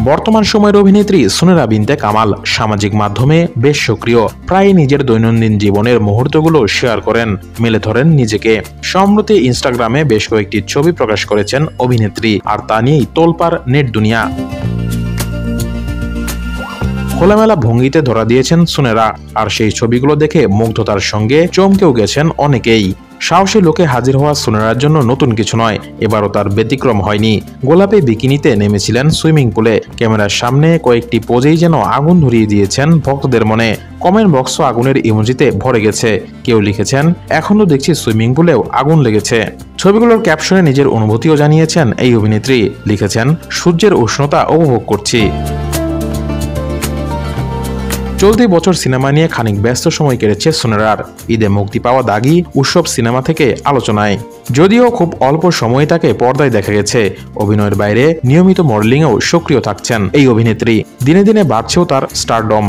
বর্তমান সময়ের অভিনেত্রী সুনেরা বিনতে কামাল সামাজিক মাধ্যমে বেশ সক্রিয়। প্রায় নিজের দৈনন্দিন জীবনের মুহূর্তগুলো শেয়ার করেন, মেলে ধরেন নিজেকে। সম্প্রতি ইনস্টাগ্রামে বেশ কয়েকটি ছবি প্রকাশ করেছেন অভিনেত্রী, আর তা নিয়েই তোলপাড় নেট দুনিয়া। খোলামেলা ভঙ্গিতে ধরা দিয়েছেন সুনেরা, আর সেই ছবিগুলো দেখে মুগ্ধতার সঙ্গে চমকেও গেছেন অনেকেই। সাহসী লোকে হাজির হওয়া সুনেরার জন্য নতুন কিছু নয়, এবারও তার ব্যতিক্রম হয়নি। গোলাপি বিকিনিতে নেমেছিলেন সুইমিং পুলে। ক্যামেরার সামনে কয়েকটি পোজেই যেন আগুন ধরিয়ে দিয়েছেন ভক্তদের মনে। কমেন্ট বক্সও আগুনের ইমোজিতে ভরে গেছে। কেউ লিখেছেন, এখনো দেখছি সুইমিং পুলেও আগুন লেগেছে। ছবিগুলোর ক্যাপশনে নিজের অনুভূতিও জানিয়েছেন এই অভিনেত্রী। লিখেছেন, সূর্যের উষ্ণতা উপভোগ করছি। চলতি বছর সিনেমা নিয়ে খানিক ব্যস্ত সময় কেটেছে সুনেরার। ঈদে মুক্তি পাওয়া দাগি উৎসব সিনেমা থেকে আলোচনায়। যদিও খুব অল্প সময় তাকে পর্দায় দেখা গেছে, অভিনয়ের বাইরে নিয়মিত মডেলিংয়েও সক্রিয় থাকছেন এই অভিনেত্রী। দিনে দিনে বাড়ছেও তার স্টারডম।